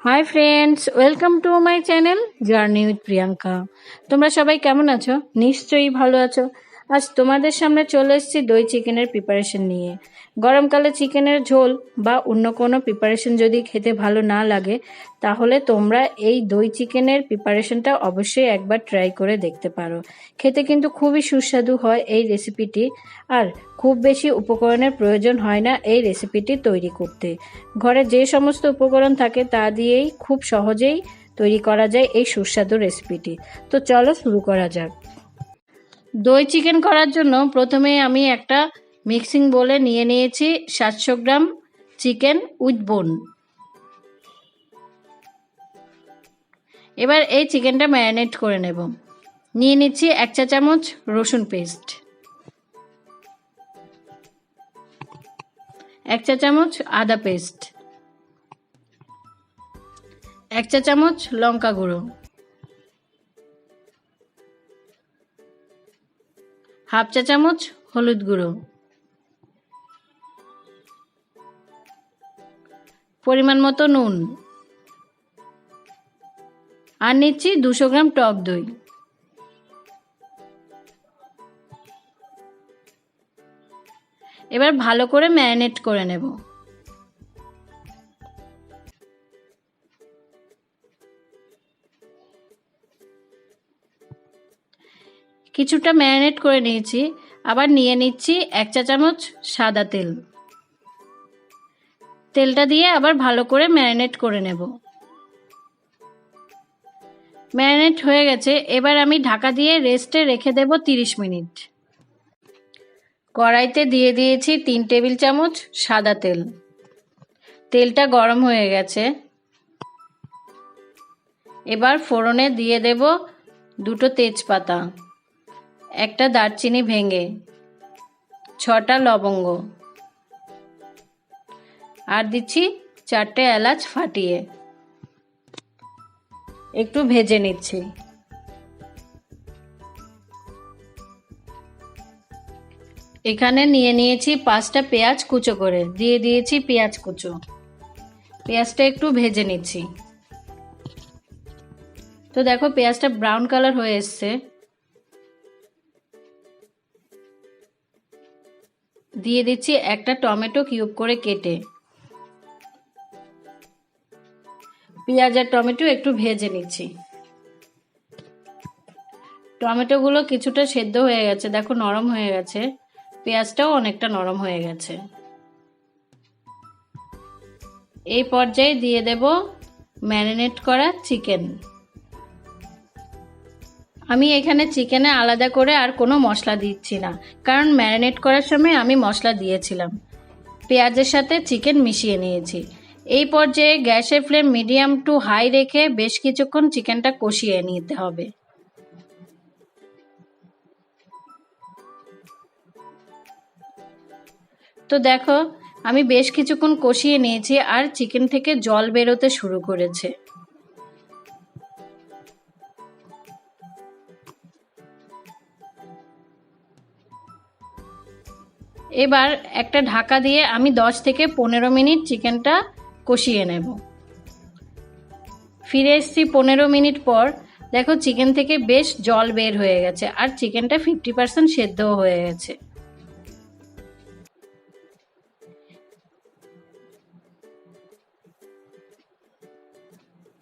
Hi friends, welcome to my channel journey with Priyanka. তোমরা সবাই কেমন আছো? নিশ্চয়ই ভালো আছো। আজ তোমাদের সামনে চলে এসেছি দই চিকেনের প্রিপারেশন নিয়ে। গরমকালে চিকেনের ঝোল বা অন্য কোনো প্রিপারেশন যদি খেতে ভালো না লাগে, তাহলে তোমরা এই দই চিকেনের প্রিপারেশনটা অবশ্যই একবার ট্রাই করে দেখতে পারো। খেতে কিন্তু খুবই সুস্বাদু হয় এই রেসিপিটি, আর খুব বেশি উপকরণের প্রয়োজন হয় না এই রেসিপিটি তৈরি করতে। ঘরে যে সমস্ত উপকরণ থাকে তা দিয়েই খুব সহজেই তৈরি করা যায় এই সুস্বাদু রেসিপিটি। তো চলো শুরু করা যাক। দই চিকেন করার জন্য প্রথমে আমি একটা মিক্সিং বোলে নিয়ে নিয়েছি 700 গ্রাম চিকেন উইথ বোন। এবার এই চিকেনটা ম্যারিনেট করে নেব। নিয়ে নিচ্ছি 1 চা চামচ রসুন পেস্ট, 1 চা চামচ আদা পেস্ট, 1 চা চামচ লঙ্কা গুঁড়ো, হাফ চা চামচ হলুদ গুঁড়ো, পরিমাণ মতো নুন, আর নিচ্ছি 200 গ্রাম টক দই। এবার ভালো করে ম্যারিনেট করে নেব। কিছুটা ম্যারিনেট করে নিয়েছি। আবার নিয়ে নিচ্ছি 1 চা চামচ সাদা তেল। তেলটা দিয়ে আবার ভালো করে ম্যারিনেট করে নেব। ম্যারিনেট হয়ে গেছে। এবার আমি ঢাকা দিয়ে রেস্টে রেখে দেব 30 মিনিট। কড়াইতে দিয়ে দিয়েছি 3 টেবিল চামচ সাদা তেল। তেলটা গরম হয়ে গেছে। এবার ফোড়নে দিয়ে দেব 2টো তেজপাতা, একটা দারচিনি ভেঙে, 6টা লবঙ্গ, আর দিচ্ছি 4টে এলাচ ফাটিয়ে। একটু ভেজে নিচ্ছি। এখানে নিয়ে নিয়েছি 5টা পেঁয়াজ কুচো করে, দিয়ে দিয়েছি পেঁয়াজ কুচো। পেঁয়াজটা একটু ভেজে নিচ্ছি। তো দেখো পেঁয়াজটা ব্রাউন কালার হয়ে এসছে। দিয়ে দিচ্ছি একটা টমেটো কিউব করে কেটে। পেঁয়াজ আর টমেটো একটু ভেজে নিচ্ছি। টমেটোগুলো কিছুটা সেদ্ধ হয়ে গেছে, দেখো নরম হয়ে গেছে। পেঁয়াজটাও অনেকটা নরম হয়ে গেছে। এই পর্যায়ে দিয়ে দেব ম্যারিনেট করা চিকেন। আমি এখানে চিকেনে আলাদা করে আর কোনো মশলা দিচ্ছি না, কারণ ম্যারিনেট করার সময় আমি মশলা দিয়েছিলাম। পেঁয়াজের সাথে চিকেন মিশিয়ে নিয়েছি। এই পর্যায়ে গ্যাসের ফ্লেম মিডিয়াম টু হাই রেখে বেশ কিছুক্ষণ চিকেনটা কষিয়ে নিতে হবে। তো দেখো আমি বেশ কিছুক্ষণ কষিয়ে নিয়েছি, আর চিকেন থেকে জল বেরোতে শুরু করেছে। এবার একটা ঢাকা দিয়ে আমি 10 থেকে 15 মিনিট চিকেনটা কষিয়ে নেব। ফিরে এসেছি 15 মিনিট পর। দেখো চিকেন থেকে বেশ জল বের হয়ে গেছে, আর চিকেনটা 50% সেদ্ধও হয়ে গেছে।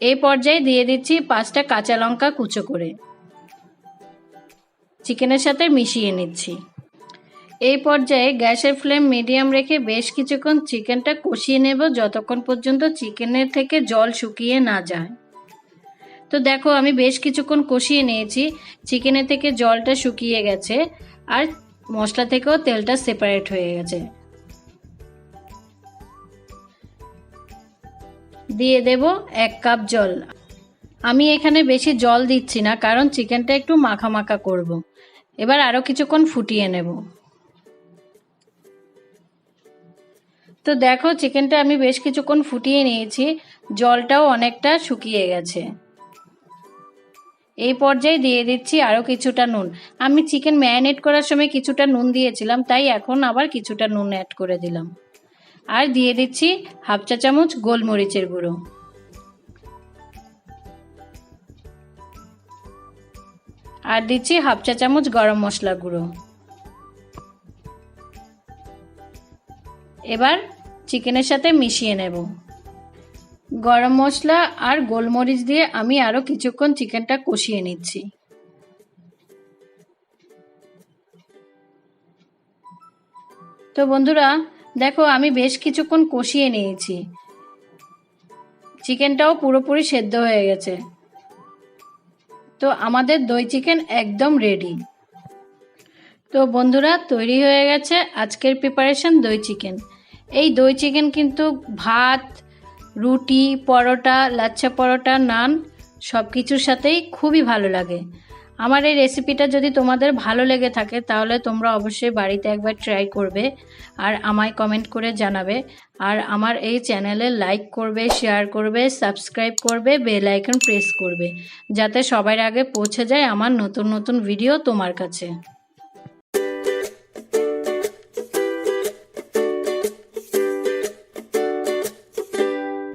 এই পর্যায়ে দিয়ে দিচ্ছি 5টা কাঁচা লঙ্কা কুচো করে। চিকেনের সাথে মিশিয়ে নিচ্ছি। এই পর্যায়ে গ্যাসের ফ্লেম মিডিয়াম রেখে বেশ কিছুক্ষণ চিকেনটা কষিয়ে নেব, যতক্ষণ পর্যন্ত চিকেনের থেকে জল শুকিয়ে না যায়। তো দেখো আমি বেশ কিছুক্ষণ কষিয়ে নিয়েছি। চিকেনের থেকে জলটা শুকিয়ে গেছে, আর মশলা থেকেও তেলটা সেপারেট হয়ে গেছে। দিয়ে দেব 1 কাপ জল। আমি এখানে বেশি জল দিচ্ছি না, কারণ চিকেনটা একটু মাখা মাখা করব। এবার আরো কিছুক্ষণ ফুটিয়ে নেব। তো দেখো চিকেনটা আমি বেশ কিছুক্ষণ ফুটিয়ে নিয়েছি, জলটাও অনেকটা শুকিয়ে গেছে। এই পর্যায়ে দিয়ে দিচ্ছি আরো কিছুটা নুন। আমি চিকেন ম্যারিনেট করার সময় কিছুটা নুন দিয়েছিলাম, তাই এখন আবার কিছুটা নুন অ্যাড করে দিলাম। আর দিয়ে দিচ্ছি হাফ চা চামচ গোলমরিচের গুঁড়ো। আর দিচ্ছি হাফ চা চামচ গরম মশলা গুঁড়ো। এবার চিকেনের সাথে মিশিয়ে নেব। গরম মশলা আর গোলমরিচ দিয়ে আমি আরও কিছুক্ষণ চিকেনটা কষিয়ে নিচ্ছি। তো বন্ধুরা দেখো, আমি বেশ কিছুক্ষণ কষিয়ে নিয়েছি, চিকেনটাও পুরোপুরি সেদ্ধ হয়ে গেছে। তো আমাদের দই চিকেন একদম রেডি। তো বন্ধুরা, তৈরি হয়ে গেছে আজকের প্রিপারেশন দই চিকেন। এই দই চিকেন কিন্তু ভাত, রুটি, পরোটা, লাচ্ছা পরোটা, নান সব কিছুর সাথেই খুবই ভালো লাগে। আমার এই রেসিপিটা যদি তোমাদের ভালো লেগে থাকে তাহলে তোমরা অবশ্যই বাড়িতে একবার ট্রাই করবে আর আমায় কমেন্ট করে জানাবে। আর আমার এই চ্যানেলে লাইক করবে, শেয়ার করবে, সাবস্ক্রাইব করবে, বেল আইকন প্রেস করবে, যাতে সবার আগে পৌঁছে যায় আমার নতুন নতুন ভিডিও তোমার কাছে।